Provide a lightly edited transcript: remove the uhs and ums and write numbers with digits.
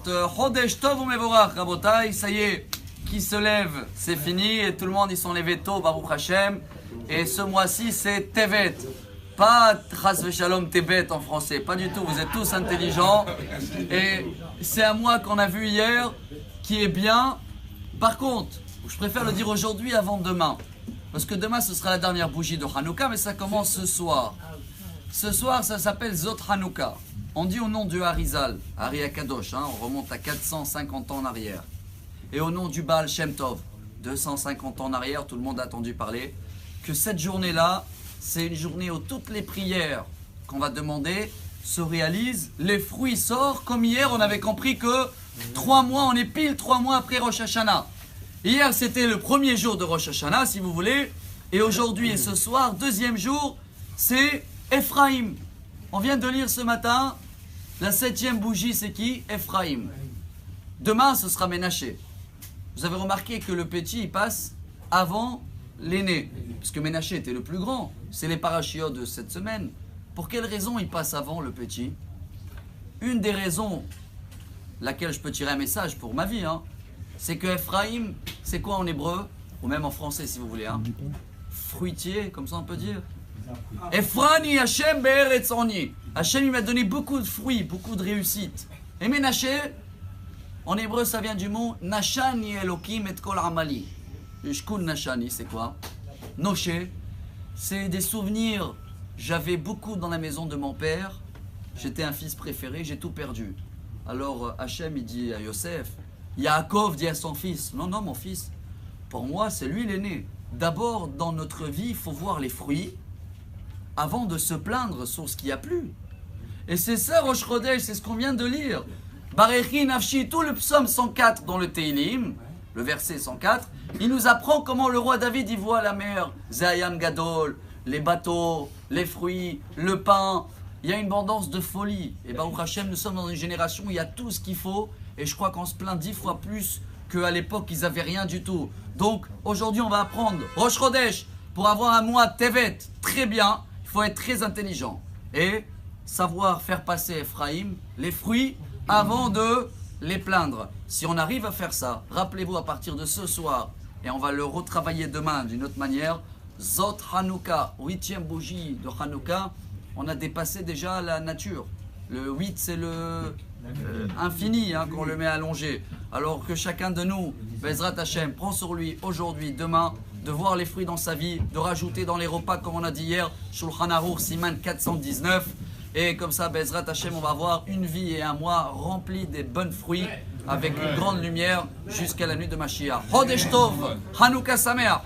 Chodesh Tov u'Mevorach, Rabotai, ça y est, qui se lève, c'est fini, et tout le monde, ils sont levés tôt, Baruch Hashem, et ce mois-ci, c'est Tevet, pas Chas Veshalom Tebet en français, pas du tout, vous êtes tous intelligents, et c'est un mois qu'on a vu hier, qui est bien. Par contre, je préfère le dire aujourd'hui avant demain, parce que demain, ce sera la dernière bougie de Hanouka, mais ça commence ce soir. Ce soir, ça s'appelle Zot Hanouka. On dit au nom du Harizal, Hari Akadosh, on remonte à 450 ans en arrière. Et au nom du Baal Shem Tov, 250 ans en arrière, tout le monde a entendu parler, que cette journée-là, c'est une journée où toutes les prières qu'on va demander se réalisent, les fruits sortent, comme hier on avait compris que 3 mois, on est pile 3 mois après Rosh Hashanah. Hier c'était le premier jour de Rosh Hashanah, si vous voulez, et aujourd'hui et ce soir, deuxième jour, c'est Ephraim. On vient de lire ce matin, la 7e bougie, c'est qui? Ephraim. Demain, ce sera Ménaché. Vous avez remarqué que le petit, il passe avant l'aîné. Parce que Ménaché était le plus grand. C'est les parachiotes de cette semaine. Pour quelle raison il passe avant le petit? Une des raisons, laquelle je peux tirer un message pour ma vie, c'est que Ephraim, c'est quoi en hébreu? Ou même en français, si vous voulez. Fruitier, comme ça on peut dire. Ephrani Hashem be'eretz oni. Hashem il m'a donné beaucoup de fruits, beaucoup de réussite. Et Ménaché, en hébreu ça vient du mot Nashani Elokim et kol amali. Shkun Nashani, c'est quoi? Noché, c'est des souvenirs. J'avais beaucoup dans la maison de mon père. J'étais un fils préféré, j'ai tout perdu. Alors Hashem il dit à Yosef, Yaakov dit à son fils, non, mon fils, pour moi c'est lui l'aîné. D'abord dans notre vie, il faut voir les fruits avant de se plaindre sur ce qu'il n'y a plus. Et c'est ça Rosh Chodesh, c'est ce qu'on vient de lire. Barechi Nafshi, tout le psaume 104 dans le Teilim, le verset 104, il nous apprend comment le roi David y voit la mer, Zayam Gadol, les bateaux, les fruits, le pain. Il y a une abondance de folie. Et Baruch Hashem, nous sommes dans une génération où il y a tout ce qu'il faut. Et je crois qu'on se plaint 10 fois plus qu'à l'époque, ils n'avaient rien du tout. Donc aujourd'hui, on va apprendre Rosh Chodesh pour avoir un mois Tevet très bien. Il faut être très intelligent et savoir faire passer Ephraim, les fruits, avant de les plaindre. Si on arrive à faire ça, rappelez-vous à partir de ce soir, et on va le retravailler demain d'une autre manière, Zot Hanouka, 8e bougie de Hanouka, on a dépassé déjà la nature. Le 8, c'est le infini qu'on le met allongé. Alors que chacun de nous, Bezrat Hashem, prend sur lui aujourd'hui, demain, de voir les fruits dans sa vie, de rajouter dans les repas, comme on a dit hier, Shulchan Aruch Siman 419. Et comme ça, Bezrat Hashem, on va avoir une vie et un mois remplis des bons fruits, avec une grande lumière jusqu'à la nuit de Mashiach. Chodesh Tov, Hanouka Sameach.